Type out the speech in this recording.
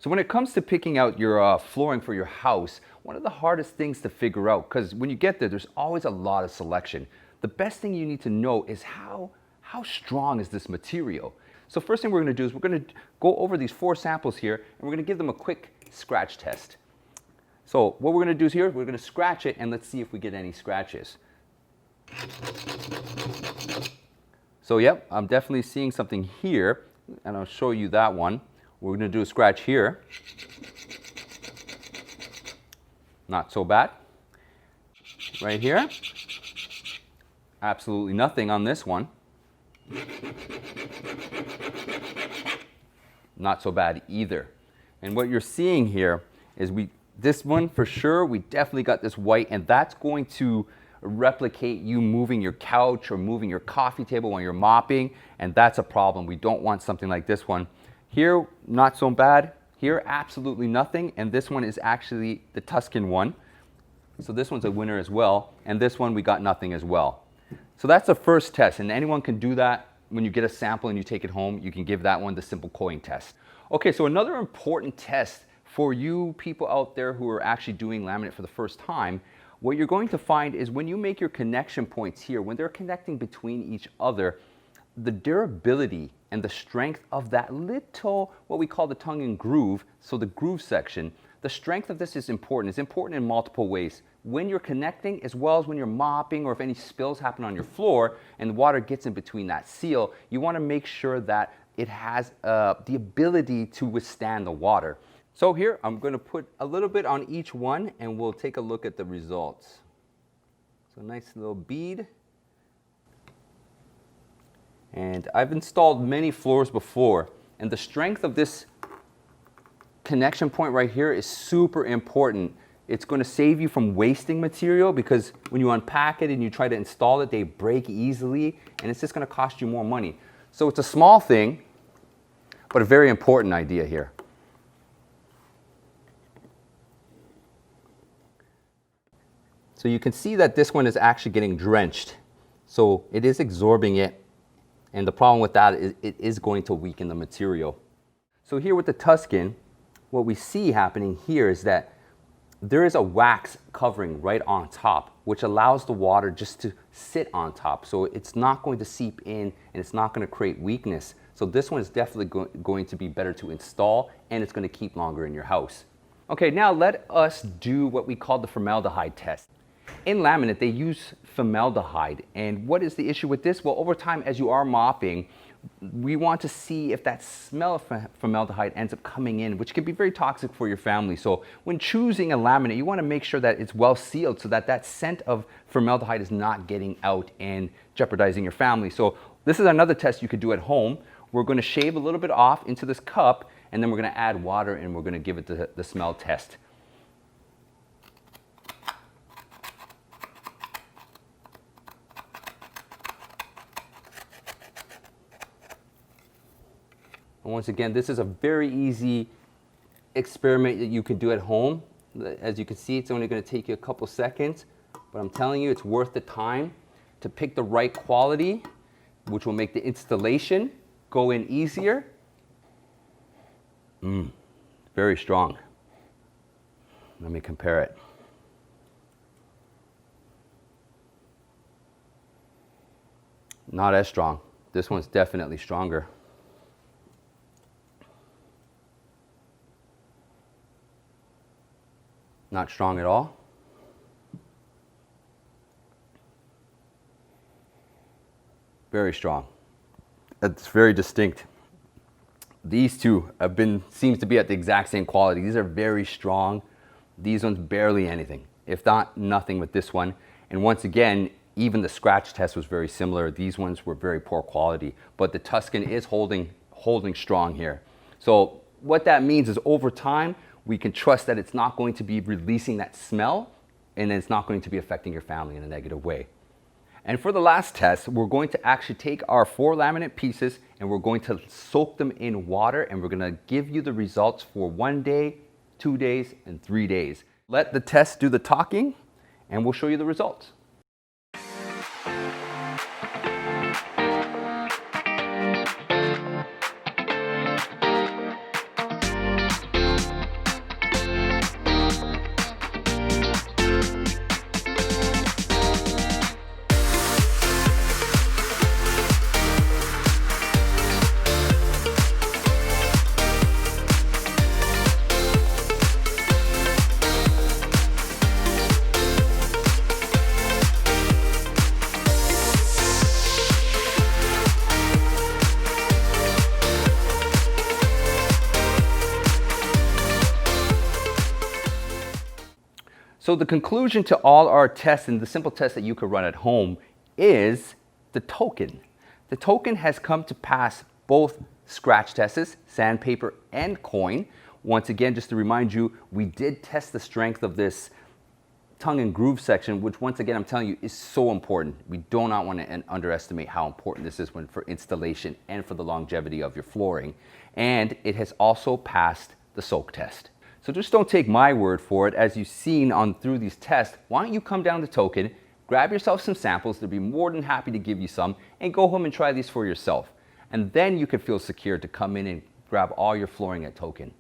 So when it comes to picking out your flooring for your house, one of the hardest things to figure out, because when you get there, there's always a lot of selection. The best thing you need to know is how strong is this material? So first thing we're going to do is we're going to go over these 4 samples here, and we're going to give them a quick scratch test. So what we're going to do is here, we're going to scratch it, and let's see if we get any scratches. So yep, I'm definitely seeing something here, and I'll show you that one. We're going to do a scratch here. Not so bad. Right here. Absolutely nothing on this one. Not so bad either. And what you're seeing here is this one for sure, we definitely got this white, and that's going to replicate you moving your couch or moving your coffee table when you're mopping, and that's a problem. We don't want something like this one. Here, not so bad. Here, absolutely nothing, and this one is actually the Tuscan one. So this one's a winner as well, and this one we got nothing as well. So that's the first test, and anyone can do that. When you get a sample and you take it home, you can give that one the simple coin test. Okay, so another important test for you people out there who are actually doing laminate for the first time, what you're going to find is when you make your connection points here, when they're connecting between each other, the durability and the strength of that little, what we call the tongue and groove, so the groove section, the strength of this is important. It's important in multiple ways. When you're connecting, as well as when you're mopping, or if any spills happen on your floor and the water gets in between that seal, you want to make sure that it has the ability to withstand the water. So here, I'm going to put a little bit on each one, and we'll take a look at the results. So nice little bead. And I've installed many floors before, and the strength of this connection point right here is super important. It's going to save you from wasting material, because when you unpack it and you try to install it, they break easily, and it's just going to cost you more money. So it's a small thing, but a very important idea here. So you can see that this one is actually getting drenched. So it is absorbing it, and the problem with that is it is going to weaken the material. So here with the Tuscan, what we see happening here is that there is a wax covering right on top, which allows the water just to sit on top. So it's not going to seep in, and it's not going to create weakness. So this one is definitely going to be better to install, and it's going to keep longer in your house. Okay, now let us do what we call the formaldehyde test. In laminate, they use formaldehyde, and what is the issue with this? Well, over time, as you are mopping, we want to see if that smell of formaldehyde ends up coming in, which can be very toxic for your family. So when choosing a laminate, you want to make sure that it's well sealed, so that that scent of formaldehyde is not getting out and jeopardizing your family. So this is another test you could do at home. We're going to shave a little bit off into this cup, and then we're going to add water, and we're going to give it the smell test. And once again, this is a very easy experiment that you can do at home. As you can see, it's only going to take you a couple seconds, but I'm telling you, it's worth the time to pick the right quality, which will make the installation go in easier. Very strong. Let me compare it. Not as strong. This one's definitely stronger. Not strong at all. Very strong. It's very distinct. These two seems to be at the exact same quality. These are very strong. These ones barely anything, if not nothing with this one. And once again, even the scratch test was very similar. These ones were very poor quality, but the Tuscan is holding strong here. So what that means is over time, we can trust that it's not going to be releasing that smell, and it's not going to be affecting your family in a negative way. And for the last test, we're going to actually take our 4 laminate pieces, and we're going to soak them in water, and we're going to give you the results for 1 day, 2 days, and 3 days. Let the test do the talking, and we'll show you the results. So the conclusion to all our tests and the simple tests that you could run at home is the token. The token has come to pass both scratch tests, sandpaper and coin. Once again, just to remind you, we did test the strength of this tongue and groove section, which once again, I'm telling you, is so important. We do not want to underestimate how important this is for installation and for the longevity of your flooring. And it has also passed the soak test. So just don't take my word for it. As you've seen through these tests, why don't you come down to Token, grab yourself some samples, they'll be more than happy to give you some, and go home and try these for yourself. And then you could feel secure to come in and grab all your flooring at Token.